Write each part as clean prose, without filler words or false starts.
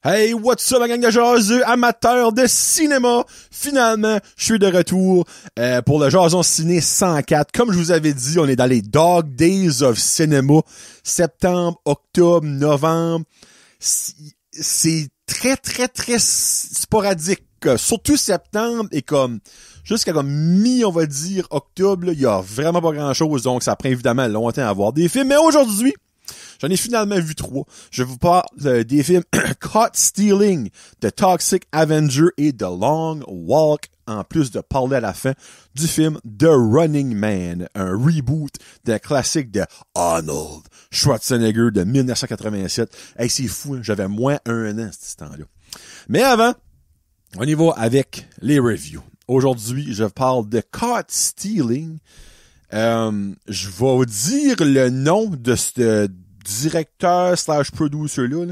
Hey, what's up, ma gang de jaseux, amateurs de cinéma? Finalement, je suis de retour pour le Jason Ciné 104. Comme je vous avais dit, on est dans les Dog Days of Cinema. Septembre, octobre, novembre. C'est très sporadique. Surtout septembre et jusqu'à on va dire, octobre, il y a vraiment pas grand-chose. Donc, ça prend évidemment longtemps à voir des films. Mais aujourd'hui, j'en ai finalement vu 3. Je vous parle des films Caught Stealing, The Toxic Avenger et The Long Walk, en plus de parler à la fin du film The Running Man, un reboot d'un classique de Arnold Schwarzenegger de 1987. Hey, c'est fou, hein? J'avais moins 1 an ce temps-là. Mais avant, on y va avec les reviews. Aujourd'hui, je parle de Caught Stealing. Je vais vous dire le nom de ce directeur / producer là,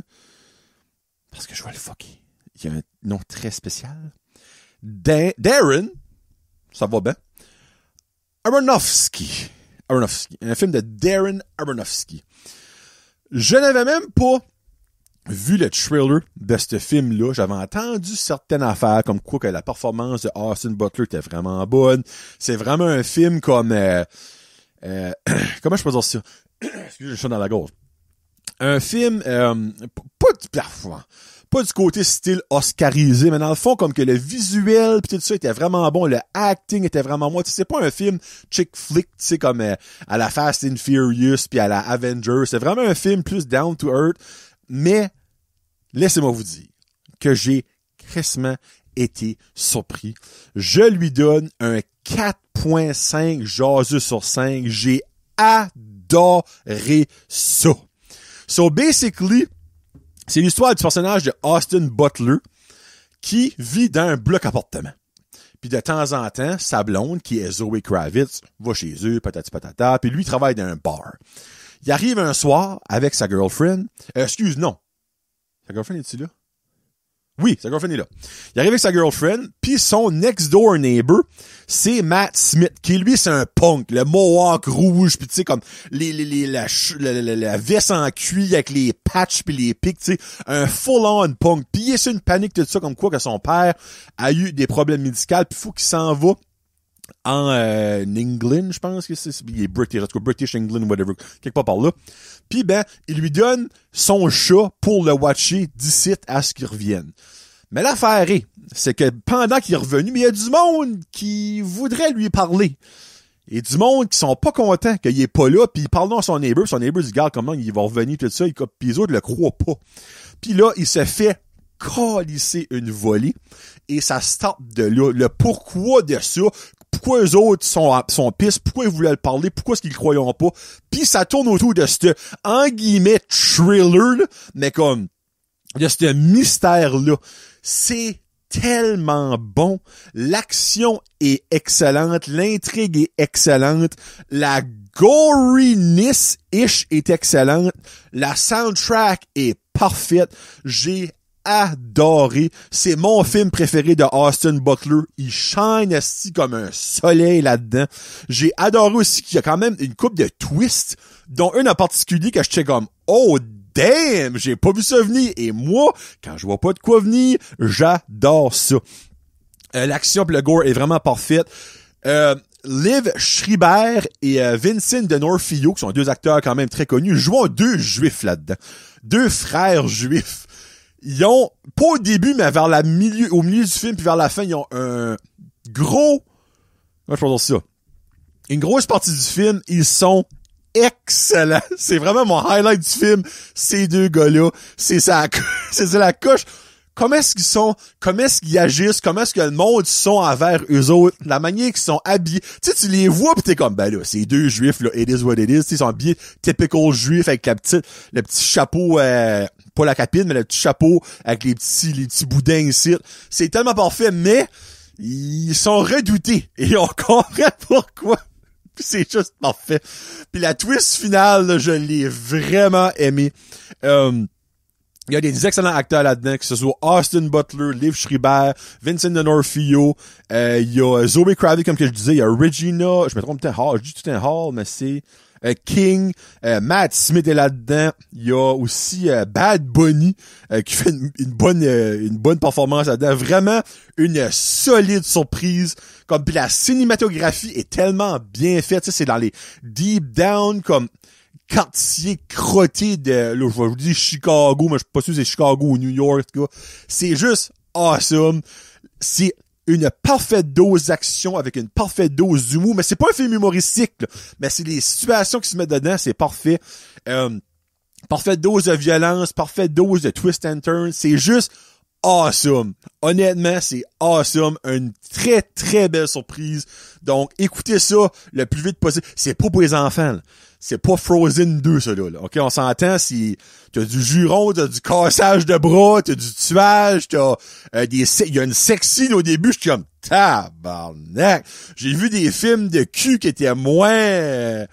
parce que je vais le fucker. Il y a un nom très spécial. Darren, ça va bien. Aronofsky. Un film de Darren Aronofsky. Je n'avais même pas vu le trailer de ce film-là. J'avais entendu certaines affaires, comme quoi que la performance de Austin Butler était vraiment bonne. C'est vraiment un film comme... comment je peux dire ça? Excusez, je suis dans la gorge. Un film, pas du côté style oscarisé, mais dans le fond, comme que le visuel pis tout ça était vraiment bon, le acting était vraiment bon. C'est pas un film chick flick, tu sais, comme à la Fast and Furious puis à la Avengers. C'est vraiment un film plus down to earth, mais laissez-moi vous dire que j'ai crissement été surpris. Je lui donne un 4.5 jaseux sur 5. J'ai adoré ça. So, basically, c'est l'histoire du personnage de Austin Butler qui vit dans un bloc appartement. Puis de temps en temps, sa blonde, qui est Zoe Kravitz, va chez eux, patati patata, puis lui, il travaille dans un bar. Il arrive un soir avec sa girlfriend. Sa girlfriend est-tu là? Oui, sa girlfriend est là. Il arrive avec sa girlfriend, puis son next-door neighbor, c'est Matt Smith, qui lui, c'est un punk, le mohawk rouge, puis tu sais, comme la veste en cuir avec les patchs puis les pics, tu sais, un full-on punk. Puis il est sur une panique, tout ça, comme quoi que son père a eu des problèmes médicaux, puis il faut qu'il s'en va en England, je pense que c'est, il est British, en tout cas British England, whatever, quelque part par là. Puis il lui donne son chat pour le watcher d'ici à ce qu'il revienne. Mais l'affaire c'est que pendant qu'il est revenu, il y a du monde qui voudrait lui parler. Et du monde qui sont pas contents qu'il est pas là, puis parlons à son neighbor dit, regarde comment il va revenir, tout ça, puis les autres le croient pas. Puis là, il se fait calisser une volée, et ça start de là. Le pourquoi de ça, pourquoi eux autres sont pistes, pourquoi ils voulaient le parler, pourquoi est-ce qu'ils le croyons pas, puis ça tourne autour de ce, en guillemets, thriller, là, mais comme, de ce mystère-là. C'est tellement bon. L'action est excellente, l'intrigue est excellente, la goriness-ish est excellente, la soundtrack est parfaite, j'ai adoré. C'est mon film préféré de Austin Butler. Il shine assis comme un soleil là-dedans. J'ai adoré aussi qu'il y a quand même une couple de twists, dont une en particulier que j'étais comme, oh damn, j'ai pas vu ça venir. Et moi, quand je vois pas de quoi venir, j'adore ça. L'action pis le gore est vraiment parfaite. Liv Schreiber et Vincent D'Onofrio, qui sont 2 acteurs quand même très connus, jouent 2 juifs là-dedans. 2 frères juifs. Ils ont, pas au début, mais au milieu du film, puis vers la fin, ils ont un gros, comment je peux dire ça? Une grosse partie du film, ils sont excellents. C'est vraiment mon highlight du film, ces 2 gars-là. C'est la coche. Comment est-ce qu'ils sont? Comment est-ce qu'ils agissent? Comment est-ce que le monde sont envers eux autres? La manière qu'ils sont habillés. Tu sais, tu les vois pis t'es comme, ben là, c'est 2 juifs, là, it is what it is. Ils sont habillés typical juifs avec le petit chapeau, pas la capine, mais le petit chapeau avec les petits boudins ici. C'est tellement parfait, mais ils sont redoutés. Et on comprend pourquoi. Puis c'est juste parfait. Puis la twist finale, là, je l'ai vraiment aimé. Il y a des excellents acteurs là-dedans, que ce soit Austin Butler, Liv Schreiber, Vincent D'Onofrio, il y a Zoe Kravitz, comme que je disais, il y a Regina, je me trompe peut-être Hall, je dis tout un Hall, mais c'est King, Matt Smith est là-dedans. Il y a aussi Bad Bunny qui fait une bonne performance là-dedans. Vraiment une solide surprise. Comme puis la cinématographie est tellement bien faite. Tu sais, c'est dans les deep down comme quartier crotté de, là, je vais vous dire Chicago, mais je suis pas sûr si c'est Chicago ou New York, gars. C'est juste awesome. C'est une parfaite dose d'action avec une parfaite dose d'humour, mais c'est pas un film humoristique, là. Mais c'est les situations qui se mettent dedans, c'est parfait. Parfaite dose de violence, parfaite dose de twist and turn, c'est juste awesome. Honnêtement, c'est awesome. Une très, très belle surprise. Donc, écoutez ça le plus vite possible. C'est pas pour les enfants, là. C'est pas Frozen 2, ça, là. OK, on s'entend, si t'as du juron, t'as du cassage de bras, t'as du tuage, t'as il y a une sex scene au début, je suis comme, tabarnak. J'ai vu des films de cul qui étaient moins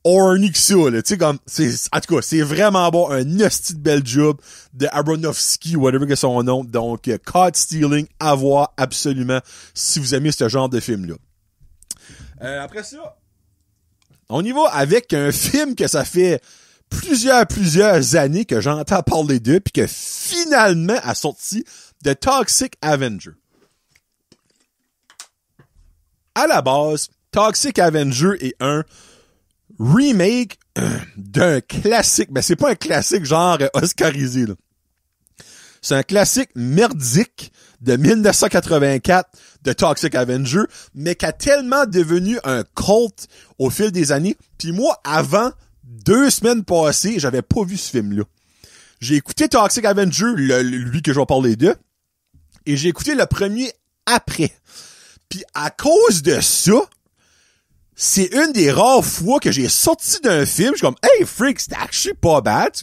horny que ça, là. Tu sais, comme, en tout cas, c'est vraiment bon. Un hostie de bel job de Aronofsky, whatever que son nom. Donc, Caught Stealing, à voir absolument si vous aimez ce genre de film-là. Après ça, on y va avec un film que ça fait plusieurs années que j'entends parler d'eux, puis que finalement a sorti The Toxic Avenger. À la base, Toxic Avenger est un remake d'un classique, mais c'est pas un classique genre oscarisé, là. C'est un classique merdique de 1984 de Toxic Avenger, mais qui a tellement devenu un culte au fil des années. Puis moi, avant 2 semaines passées, j'avais pas vu ce film-là. J'ai écouté Toxic Avenger, lui que je vais parler de, et j'ai écouté le premier après. Puis à cause de ça, c'est une des rares fois que j'ai sorti d'un film, je suis comme, hey, freak, c'est actually pas bad.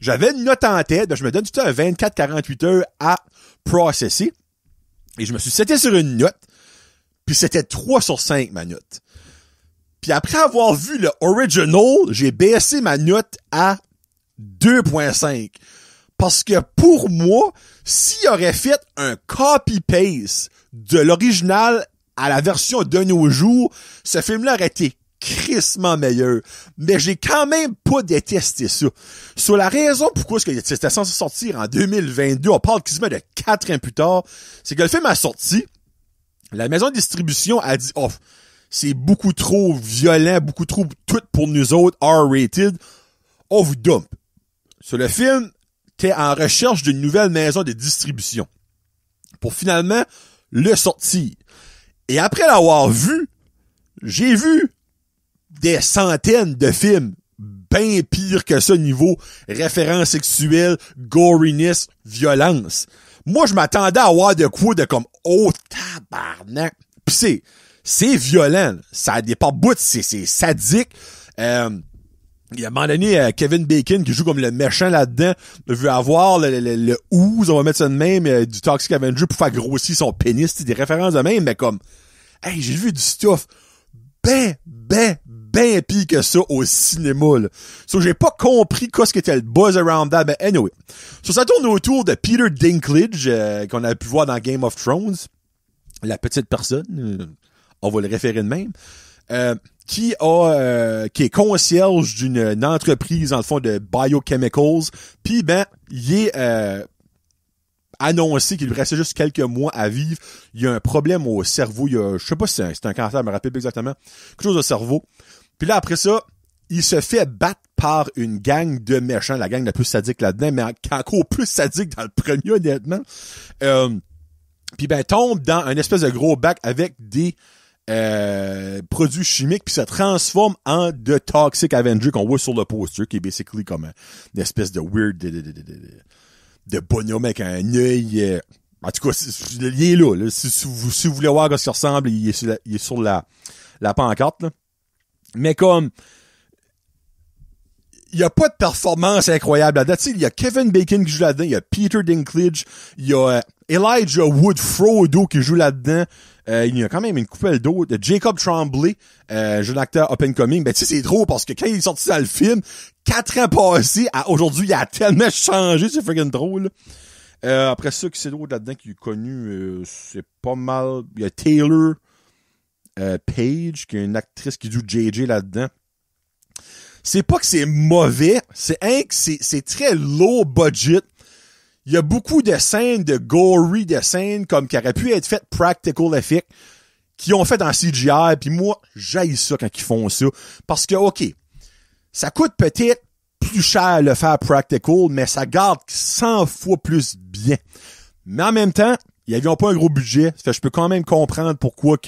J'avais une note en tête, ben je me donne tout le temps un 24-48 heures à processer. Et je me suis seté sur une note, puis c'était 3 sur 5, ma note. Puis après avoir vu le original, j'ai baissé ma note à 2.5. Parce que pour moi, s'il aurait fait un copy-paste de l'original à la version de nos jours, ce film-là aurait été crissement meilleur. Mais j'ai quand même pas détesté ça. Sur la raison pourquoi c'était censé sortir en 2022, on parle quasiment de 4 ans plus tard, c'est que le film a sorti, la maison de distribution a dit, oh, c'est beaucoup trop violent, beaucoup trop tout pour nous autres, R-rated, on vous dump. Sur le film, t'es en recherche d'une nouvelle maison de distribution pour finalement le sortir. Et après l'avoir vu, j'ai vu des centaines de films bien pires que ça niveau référence sexuelle, goriness, violence. Moi, je m'attendais à avoir de quoi de comme, oh, tabarnak. Pis c'est violent. Ça a des pas bouts, c'est sadique. Il y a un moment donné, Kevin Bacon, qui joue comme le méchant là-dedans, veut avoir le ooze, on va mettre ça de même, du Toxic Avenger pour faire grossir son pénis, des références de même, mais comme, hey, j'ai vu du stuff ben pire que ça au cinéma, là. So, j'ai pas compris qu'est-ce qu'était le buzz around that, mais anyway. So, ça tourne autour de Peter Dinklage, qu'on a pu voir dans Game of Thrones. La petite personne, on va le référer de même. Qui est concierge d'une entreprise, dans le fond, de biochemicals. Puis, ben, il est annoncé qu'il lui restait juste quelques mois à vivre. Il y a un problème au cerveau. Je sais pas si c'est un cancer, je me rappelle pas exactement. Quelque chose au cerveau. Puis là, après ça, il se fait battre par une gang de méchants, la gang la plus sadique là-dedans, mais encore plus sadique dans le premier, honnêtement. Puis ben, tombe dans un espèce de gros bac avec des produits chimiques, puis se transforme en The Toxic Avenger qu'on voit sur le poster, qui est basically comme une espèce de weird de bonhomme avec un œil. En tout cas, il est là. Si vous voulez voir à ce qu'il ressemble, il est sur la pancarte, là. Mais comme il y a pas de performance incroyable là-dedans. Tu sais, il y a Kevin Bacon qui joue là-dedans, il y a Peter Dinklage, il y a Elijah Wood Frodo qui joue là-dedans. Il y a quand même une coupelle d'autres. Jacob Tremblay, jeune acteur up and coming. Ben, tu sais, c'est drôle parce que quand il est sorti dans le film, 4 ans passés, aujourd'hui, il a tellement changé, c'est freaking drôle. Après ça, qui c'est d'autre là-dedans qui est connu, c'est pas mal. Il y a Taylor Page, qui est une actrice qui joue JJ là-dedans. c'est pas que c'est mauvais, c'est que c'est très low budget. Il y a beaucoup de scènes de gory, de scènes comme qui auraient pu être faites practical effect, qui ont fait en CGI, puis moi, j'haïs ça quand ils font ça. Parce que, OK, ça coûte peut-être plus cher le faire practical, mais ça garde 100 fois plus bien. Mais en même temps, ils n'avaient pas un gros budget. Ça fait que je peux quand même comprendre pourquoi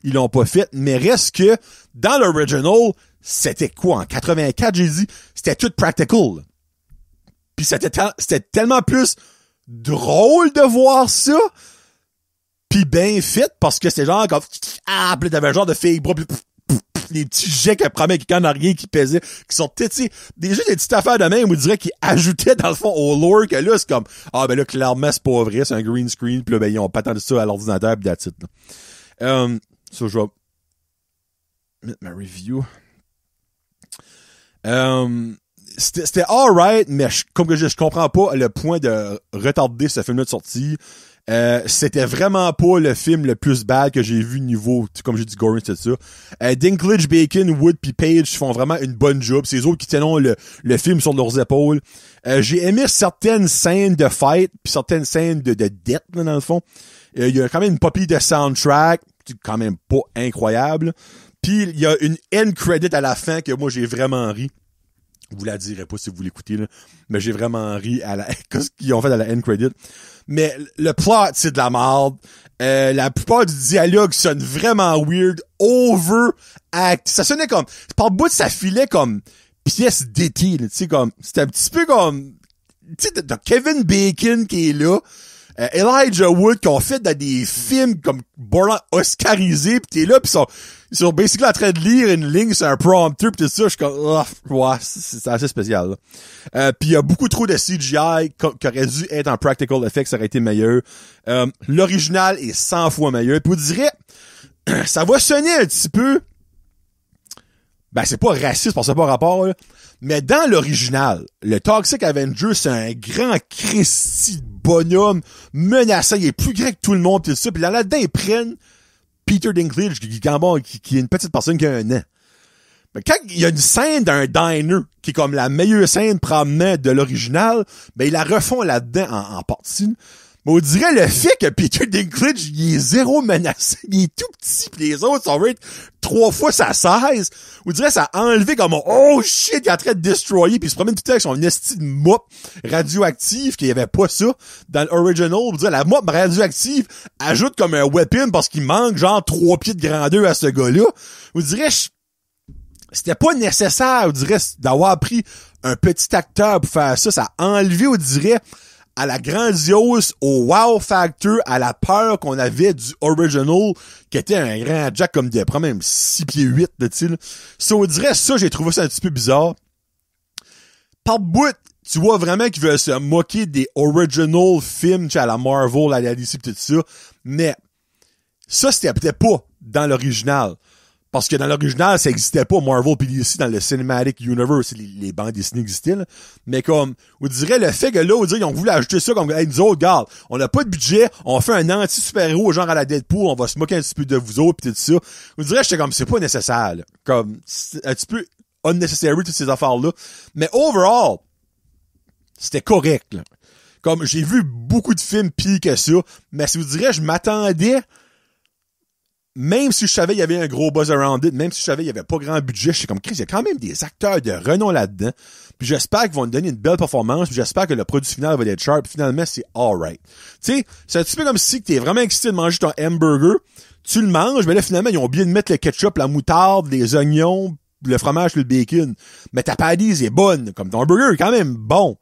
ils l'ont pas fait. Mais reste que, dans l'original, c'était quoi? En 84, j'ai dit, c'était tout practical. Puis c'était tellement plus drôle de voir ça. Puis bien fait, parce que c'était genre comme, puis t'avais un genre de fake bras, les petits jets qu'elle promet quelqu'un n'a rien qui pesait, qui sont peut-être, déjà des petites affaires de même, on dirait qu'ils ajoutaient dans le fond au lore que là, c'est comme, ben là, clairement, c'est pas vrai, c'est un green screen, pis là, ben, ils ont patenté ça à l'ordinateur, pis that's it, là. So, je vais mettre ma review. C'était alright, mais comme que je comprends pas le point de retarder ce film-là de sortie. C'était vraiment pas le film le plus bad que j'ai vu niveau, comme j'ai dit, Goring, c'est ça. Dinklage, Bacon, Wood pis Page font vraiment une bonne job. C'est eux autres qui tiennent le film sur leurs épaules. J'ai aimé certaines scènes de fight pis certaines scènes de death, là, dans le fond. Il y a quand même une popie de soundtrack, quand même pas incroyable. Puis il y a une end credit à la fin que moi j'ai vraiment ri. Je vous la dirai pas si vous l'écoutez, là. Mais j'ai vraiment ri qu'est-ce qu'ils ont fait à la end credit. Mais le plot, c'est de la merde. La plupart du dialogue sonne vraiment weird, overact. Ça sonnait comme, par bout, ça filait comme pièce d'été, tu sais, comme, c'était un petit peu comme, tu sais, t'as Kevin Bacon qui est là, Elijah Wood qui ont fait dans des films comme borderline oscarisés, pis t'es là, pis ils sont basically en train de lire une ligne sur un prompteur, pis tout ça, je suis comme, ouais, c'est assez spécial, là. Pis il y a beaucoup trop de CGI qui aurait dû être en practical effects, ça aurait été meilleur. L'original est 100 fois meilleur. Pis vous direz, ça va sonner un petit peu, ben c'est pas raciste parce que ça n'a pas rapport, là. Mais dans l'original, le Toxic Avenger, c'est un grand Christy bonhomme menaçant, il est plus grand que tout le monde, pis tout ça. Pis là-dedans, ils prennent Peter Dinklage, qui est une petite personne qui a un an. Mais quand il y a une scène d'un diner, qui est comme la meilleure scène probablement de l'original, ben ils la refont là-dedans en partie. Mais on dirait le fait que Peter Dinklage, il est zéro menacé, il est tout petit, pis les autres sont rate 3 fois sa size. On dirait ça a enlevé comme oh shit, il est en train de destroyer, pis il se promène tout le temps avec son esti de mop radioactive, qu'il y avait pas ça dans l'original. On dirait la mop radioactive ajoute comme un weapon parce qu'il manque genre 3 pieds de grandeur à ce gars-là. On dirait c'était pas nécessaire, on dirait, d'avoir pris un petit acteur pour faire ça. Ça a enlevé, on dirait, à la grandiose, au wow factor, à la peur qu'on avait du original, qui était un grand Jack comme des même 6 pieds 8, tu sais, là. Ça, on dirait ça, j'ai trouvé ça un petit peu bizarre. Par bout, tu vois vraiment qu'ils veulent se moquer des original films, tu sais, à la Marvel, à la DC, tout ça. Mais, ça, c'était peut-être pas dans l'original. Parce que dans l'original, ça existait pas, Marvel pis DC, dans le Cinematic Universe, les bandes dessinées existaient, là. Mais comme, on dirait le fait que là, on dirait, ils ont voulu ajouter ça comme, hey, nous autres, regarde, on n'a pas de budget, on fait un anti-super-héros, genre à la Deadpool, on va se moquer un petit peu de vous autres pis tout ça. On dirait, j'étais comme, c'est pas nécessaire, là. Comme, c'est un petit peu unnecessary, toutes ces affaires-là. Mais overall, c'était correct, là. Comme, j'ai vu beaucoup de films pires que ça, mais si vous direz, je m'attendais, même si je savais qu'il y avait un gros buzz around it, même si je savais qu'il y avait pas grand budget, je suis comme, Chris, il y a quand même des acteurs de renom là-dedans. Puis j'espère qu'ils vont nous donner une belle performance, puis j'espère que le produit final va être sharp, puis finalement, c'est alright. Tu sais, c'est un petit peu comme si t'es vraiment excité de manger ton hamburger, tu le manges, mais là, finalement, ils ont oublié de mettre le ketchup, la moutarde, les oignons, le fromage, le bacon. Mais ta patties est bonne, comme ton hamburger est quand même bon.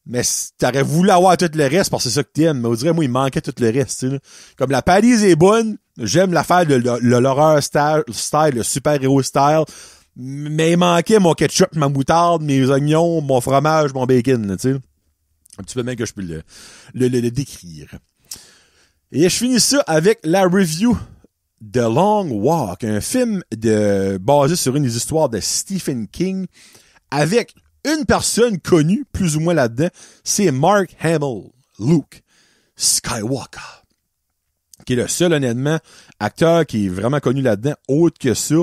Mais t'aurais voulu avoir tout le reste parce que c'est ça que t'aimes. Mais on dirait, moi, il manquait tout le reste, tu sais, là. Comme la patties est bonne, j'aime l'affaire de l'horreur style, le super-héros style, mais il manquait mon ketchup, ma moutarde, mes oignons, mon fromage, mon bacon, tu sais. Un petit peu même que je peux le décrire. Et je finis ça avec la review de Long Walk, un film basé sur une des histoires de Stephen King, avec une personne connue, plus ou moins là-dedans, c'est Mark Hamill, Luke Skywalker, qui est le seul, honnêtement, acteur qui est vraiment connu là-dedans. Autre que ça,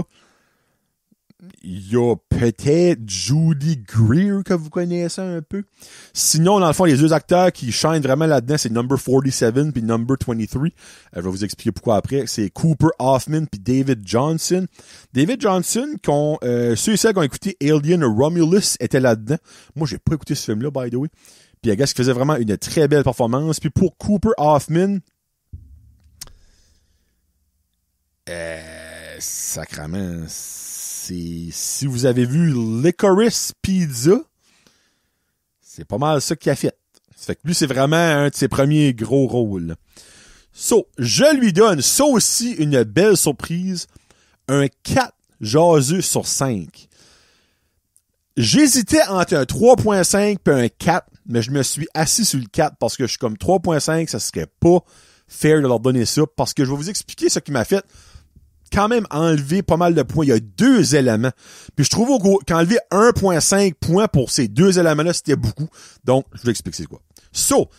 Il y a peut-être Judy Greer que vous connaissez un peu. Sinon, dans le fond, les deux acteurs qui shinent vraiment là-dedans, c'est Number 47 puis Number 23. Je vais vous expliquer pourquoi après. C'est Cooper Hoffman puis David Johnson. David Johnson, ceux et celles qui ont écouté Alien Romulus étaient là-dedans. Moi, j'ai pas écouté ce film-là, by the way. Puis, I guess qu'il faisait vraiment une très belle performance. Puis pour Cooper Hoffman, sacrament, si vous avez vu Licorice Pizza, c'est pas mal ça qu'il a fait. Ça fait que lui, c'est vraiment un de ses premiers gros rôles. So, je lui donne, ça aussi, une belle surprise, un 4 jaseux sur 5. J'hésitais entre un 3.5 et un 4, mais je me suis assis sur le 4 parce que je suis comme 3.5, ça serait pas fair de leur donner ça, parce que je vais vous expliquer ce qui m'a fait quand même enlever pas mal de points. Il y a 2 éléments. Puis je trouve qu'enlever 1.5 points pour ces 2 éléments-là, c'était beaucoup. Donc, je vous explique c'est quoi. So,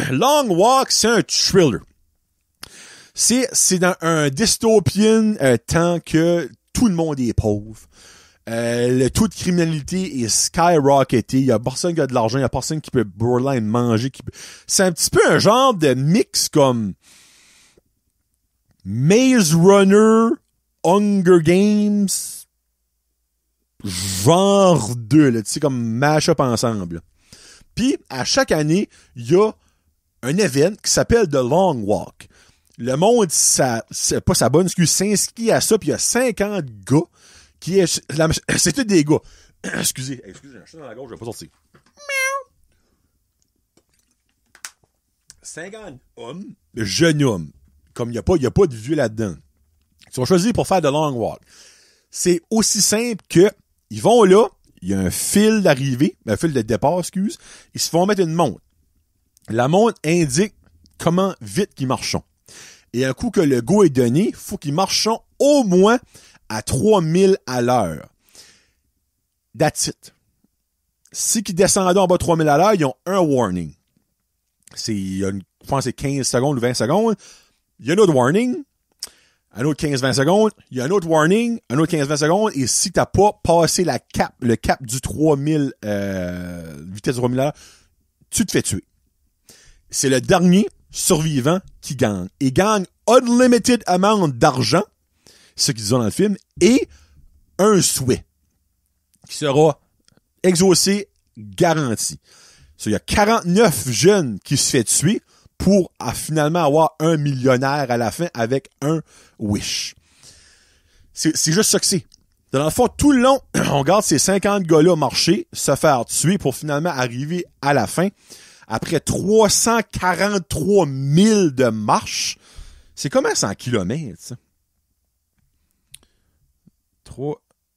Long Walk, c'est un thriller. C'est dans un dystopian temps que tout le monde est pauvre. Le taux de criminalité est skyrocketé. Il y a personne qui a de l'argent. Il y a personne qui peut borderline manger. C'est un petit peu un genre de mix comme Maze Runner, Hunger Games, genre 2, là, tu sais, comme mash-up ensemble. Puis, à chaque année, il y a un event qui s'appelle The Long Walk. Le monde, c'est pas sa bonne excuse, s'inscrit à ça, puis il y a 50 gars qui c'est tous des gars. Excusez, j'ai un chat dans la gorge, je vais pas sortir. 50 hommes, jeunes hommes, comme il y a pas de vieux là-dedans. Ils sont choisis pour faire de long walk. C'est aussi simple que ils vont là, il y a un fil d'arrivée, un fil de départ, excuse, ils se font mettre une montre. La montre indique comment vite qu'ils marchent. Et un coup que le go est donné, faut qu'ils marchent au moins à 3000 à l'heure. That's it. Si qu'ils descendent en bas de 3000 à l'heure, ils ont un warning. Je pense que c'est 15 secondes ou 20 secondes. Il y a un autre warning. Un autre 15-20 secondes, il y a un autre warning, un autre 15-20 secondes, et si t'as pas passé le cap du 3000, vitesse de 3000 à l'heure, tu te fais tuer. C'est le dernier survivant qui gagne. Et gagne unlimited amount d'argent, ce qu'ils ont dans le film, et un souhait qui sera exaucé, garanti. Il y a 49 jeunes qui se fait tuer pour finalement avoir un millionnaire à la fin avec un wish. C'est juste ça que c'est. Dans le fond, tout le long, on regarde ces 50 gars-là marcher, se faire tuer pour finalement arriver à la fin. Après 343 000 de marche, c'est combien 100 kilomètres, ça?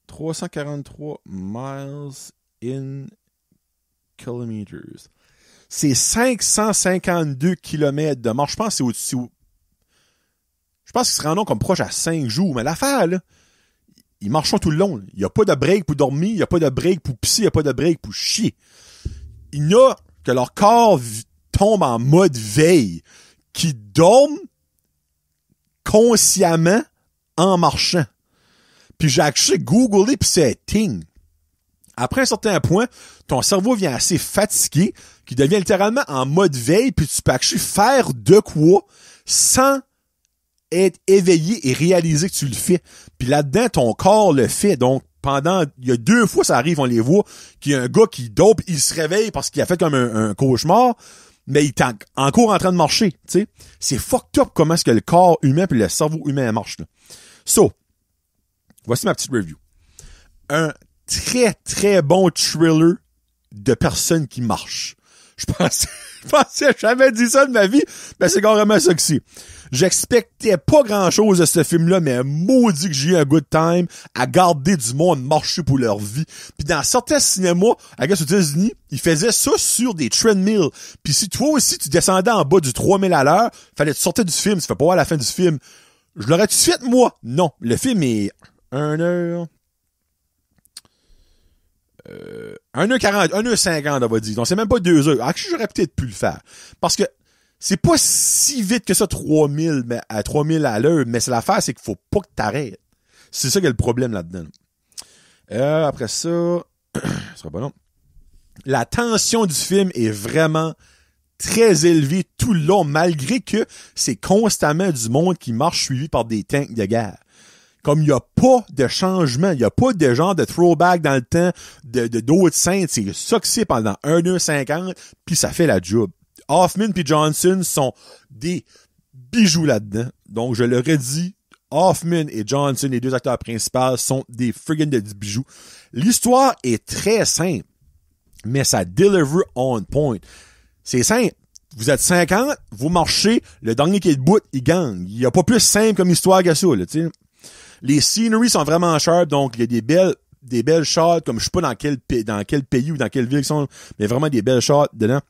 343 miles in kilometers. C'est 552 kilomètres de marche. Je pense que c'est au-dessus. Je pense qu'ils se rendent comme proche à 5 jours. Mais l'affaire, là, ils marchent tout le long. Il n'y a pas de break pour dormir, il n'y a pas de break pour pisser, il n'y a pas de break pour chier. Il y a que leur corps tombe en mode veille, qui dorment consciemment en marchant. Puis j'ai actually googlé, puis c'est ting. Après un certain point, ton cerveau vient assez fatigué, qui devient littéralement en mode veille, puis tu peux actually faire de quoi sans être éveillé et réaliser que tu le fais. Puis là-dedans, ton corps le fait. Donc, il y a 2 fois, ça arrive, on les voit, qu'il y a un gars qui dope, il se réveille parce qu'il a fait comme un cauchemar, mais il est encore en train de marcher, tu sais. C'est fucked up comment est-ce que le corps humain puis le cerveau humain marche, là. So, voici ma petite review. Un très, très bon thriller de personnes qui marchent. Je pensais jamais dit ça de ma vie, mais c'est carrément ça que c'est. J'expectais pas grand-chose de ce film-là, mais maudit que j'ai eu un good time à garder du monde marcher pour leur vie. Puis dans certains cinémas, à aux États-Unis, ils faisaient ça sur des treadmills. Puis si toi aussi, tu descendais en bas du 3000 à l'heure, fallait que tu sortais du film, tu fais pas voir la fin du film. Je l'aurais tout de suite, moi? Non. Le film est 1h... 1h40, 1h50, on va dire. Donc, c'est même pas 2 heures. Actually, j'aurais peut-être pu le faire. Parce que c'est pas si vite que ça, 3000 à l'heure, mais c'est l'affaire, c'est qu'il faut pas que t'arrêtes. C'est ça qui est le problème là-dedans. Après ça, ce sera pas long. La tension du film est vraiment très élevée tout le long, malgré que c'est constamment du monde qui marche suivi par des tanks de guerre. Comme il n'y a pas de changement, il n'y a pas de genre de throwback dans le temps de d'autres scènes, c'est ça que c'est pendant 1h50, puis ça fait la job. Hoffman puis Johnson sont des bijoux là-dedans. Donc, je leur ai dit, Hoffman et Johnson, les deux acteurs principaux, sont des friggin' de bijoux. L'histoire est très simple, mais ça deliver on point. C'est simple. Vous êtes 50, vous marchez, le dernier qui est debout, il gagne. Il n'y a pas plus simple comme histoire que ça, là, tu sais. Les sceneries sont vraiment sharp, donc il y a des belles shots, comme je sais pas dans quel pays ou dans quelle ville ils sont, mais vraiment des belles shots dedans.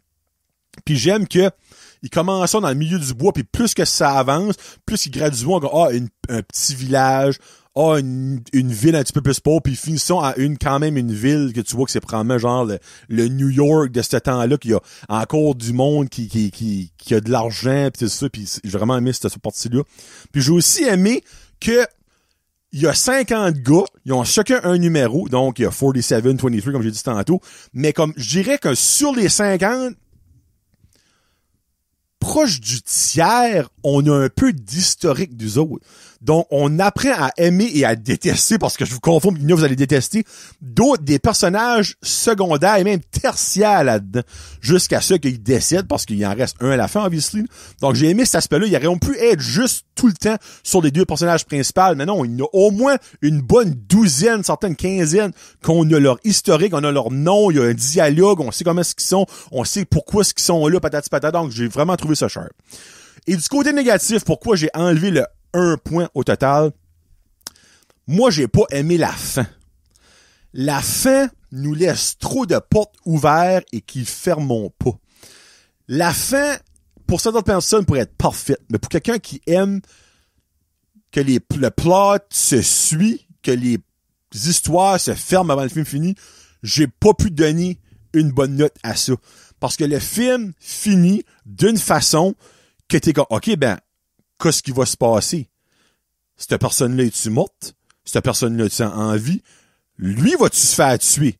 Puis j'aime que ils commencent dans le milieu du bois, puis plus que ça avance, plus ils graduent un petit village, une ville un petit peu plus pauvre, puis ils finissent à quand même une ville que tu vois que c'est probablement genre le New York de ce temps-là, qu'il y a encore du monde qui a de l'argent, puis tout ça, puis j'ai vraiment aimé cette partie-là. Puis j'ai aussi aimé que il y a 50 gars, ils ont chacun un numéro, donc il y a 47, 23, comme j'ai dit tantôt, mais comme je dirais que sur les 50, proche du tiers, on a un peu d'historique des autres. Donc, on apprend à aimer et à détester, parce que je vous confirme que vous allez détester, des personnages secondaires et même tertiaires là-dedans, jusqu'à ceux qui décèdent, parce qu'il en reste un à la fin, obviously. Donc, j'ai aimé cet aspect-là. Il aurait pu être juste tout le temps sur les deux personnages principaux, mais non, il y en a au moins une bonne douzaine, certaines quinzaine, qu'on a leur historique, on a leur nom, il y a un dialogue, on sait comment est-ce qu'ils sont, on sait pourquoi est-ce qu'ils sont là, patati patata. Donc, j'ai vraiment trouvé ça sharp. Et du côté négatif, pourquoi j'ai enlevé le 1 point au total, moi, j'ai pas aimé la fin. La fin nous laisse trop de portes ouvertes et qui ferment pas. La fin, pour certaines personnes, pourrait être parfaite, mais pour quelqu'un qui aime que le plot se suit, que les histoires se ferment avant le film fini, j'ai pas pu donner une bonne note à ça. Parce que le film finit d'une façon que t'es comme, OK, qu'est-ce qui va se passer? Cette personne-là est-tu morte? Cette personne-là est-tu en vie? Lui, va-tu se faire tuer?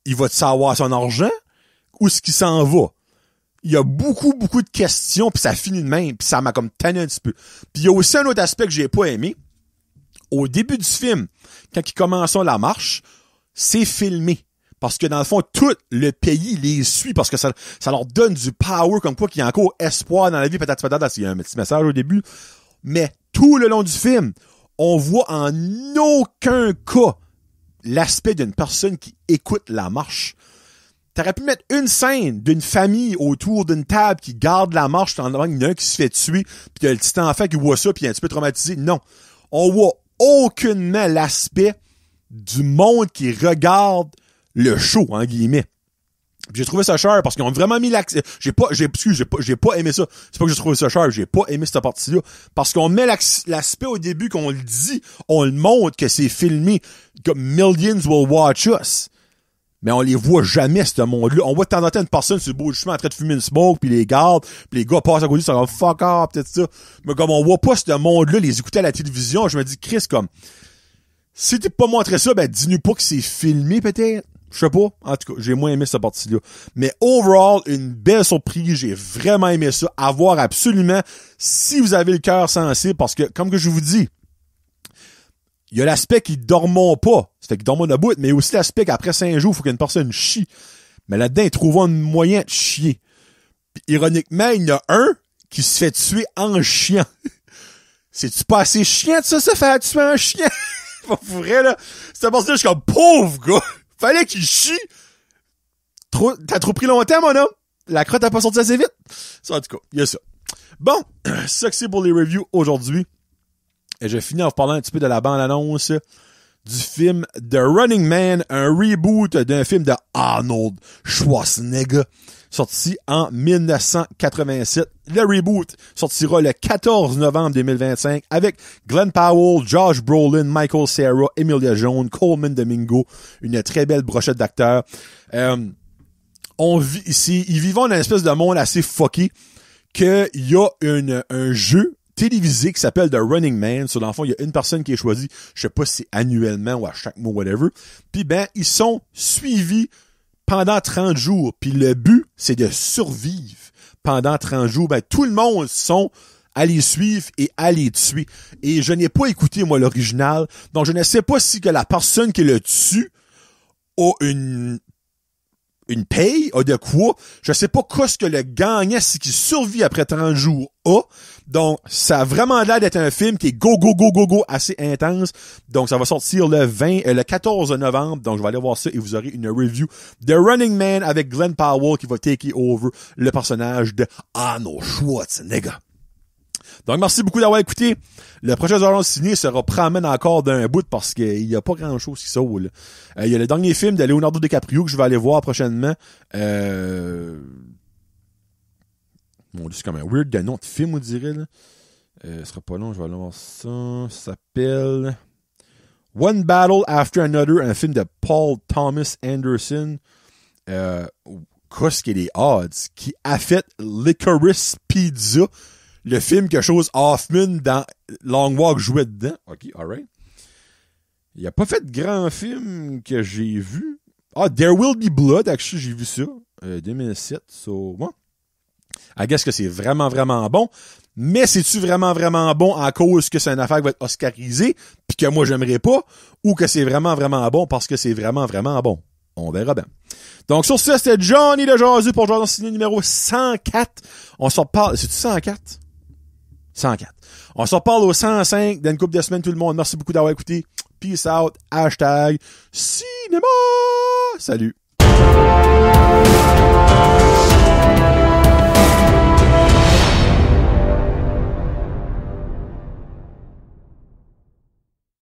Il va-tu savoir son argent? Où est-ce qu'il s'en va? Il y a beaucoup de questions, puis ça finit de même, puis ça m'a comme tanné un petit peu. Puis il y a aussi un autre aspect que j'ai pas aimé. Au début du film, quand ils commencent la marche, c'est filmé. Parce que dans le fond, tout le pays les suit parce que ça leur donne du power comme quoi qu'il y a encore espoir dans la vie, peut-être il y a un petit message au début. Mais tout le long du film, on voit en aucun cas l'aspect d'une personne qui écoute la marche. T'aurais pu mettre une scène d'une famille autour d'une table qui garde la marche, il y en a un qui se fait tuer, puis il y a le petit enfant qui voit ça, puis il est un petit peu traumatisé. Non. On voit aucunement l'aspect du monde qui regarde le show, en guillemets. J'ai trouvé ça cher parce qu'ils ont vraiment mis l'accent. J'ai pas aimé ça. C'est pas que j'ai trouvé ça cher, j'ai pas aimé cette partie-là. Parce qu'on met l'aspect au début, qu'on le dit, on le montre que c'est filmé, comme millions will watch us. Mais on les voit jamais, ce monde-là. On voit de temps en temps une personne sur le bout du chemin en train de fumer une smoke, puis les garde, puis les gars passent à côté, ils sont comme fuck off, peut-être ça. Mais comme on voit pas ce monde-là, les écouter à la télévision, je me dis, Chris, comme, si t'es pas montré ça, dis-nous pas que c'est filmé, peut-être. Je sais pas. En tout cas, j'ai moins aimé cette partie-là. Mais overall, une belle surprise. J'ai vraiment aimé ça. À voir absolument si vous avez le cœur sensible. Parce que, comme que je vous dis, il y a l'aspect qu'ils dorment pas. Ça fait qu'ils dorment debout. Mais il y a aussi l'aspect qu'après 5 jours, il faut qu'une personne chie. Mais là-dedans, ils trouvent un moyen de chier. Puis, ironiquement, il y en a un qui se fait tuer en chiant. C'est-tu pas assez chiant de ça, faire tuer en chien? Pas pour vrai, là. C'est parce que je suis comme pauvre gars. Fallait qu'il chie. T'as trop pris longtemps, mon homme. La crotte a pas sorti assez vite. Ça, en tout cas, il y a ça. Bon, ça que c'est pour les reviews aujourd'hui. Et je finis en vous parlant un petit peu de la bande-annonce du film The Running Man, un reboot d'un film de Arnold Schwarzenegger, sorti en 1987. Le reboot sortira le 14 novembre 2025 avec Glenn Powell, Josh Brolin, Michael Cera, Emilia Jones, Coleman Domingo, une très belle brochette d'acteurs. Ils vivent dans une espèce de monde assez fucké qu'il y a un jeu télévisé qui s'appelle The Running Man. Sur l'enfant, il y a une personne qui est choisie, je sais pas si c'est annuellement ou à chaque mois, whatever. Puis ben, ils sont suivis pendant 30 jours. Puis le but, c'est de survivre pendant 30 jours. Ben, tout le monde sont à les suivre et à les tuer. Et je n'ai pas écouté, moi, l'original. Donc, je ne sais pas si que la personne qui le tue a une paye, a de quoi. Je sais pas qu'est-ce que le gagnant, c'est qui survit après 30 jours, a. Donc, ça a vraiment l'air d'être un film qui est go, assez intense. Donc, ça va sortir le 14 novembre. Donc, je vais aller voir ça et vous aurez une review de Running Man avec Glenn Powell qui va take over le personnage de Arnold Schwarzenegger. Donc, merci beaucoup d'avoir écouté. Le prochain Zoran Ciné sera probablement encore d'un bout parce qu'il y a pas grand chose qui sort, là. Il y a le dernier film de Leonardo DiCaprio que je vais aller voir prochainement. Mon Dieu, c'est comme un weird de nom de film, on dirait, là. Ce sera pas long, je vais aller voir ça. Ça s'appelle One Battle After Another, un film de Paul Thomas Anderson. Qu'est-ce qu'il y a des odds? Qui a fait Licorice Pizza. Le film que chose Hoffman dans Long Walk jouait dedans. OK, alright. Il a pas fait de grand film que j'ai vu. Ah, There Will Be Blood, actually, j'ai vu ça. 2007, so, bon. I guess que c'est vraiment, vraiment bon. Mais c'est-tu vraiment, vraiment bon à cause que c'est une affaire qui va être oscarisée pis que moi, j'aimerais pas, ou que c'est vraiment, vraiment bon parce que c'est vraiment, vraiment bon? On verra bien. Donc, sur ça, c'était Johnny de Jazu pour Jordan Ciné numéro 104. On s'en reparle. C'est-tu 104? 104. On se reparle au 105 dans une couple de semaines, tout le monde. Merci beaucoup d'avoir écouté. Peace out. Hashtag cinéma. Salut.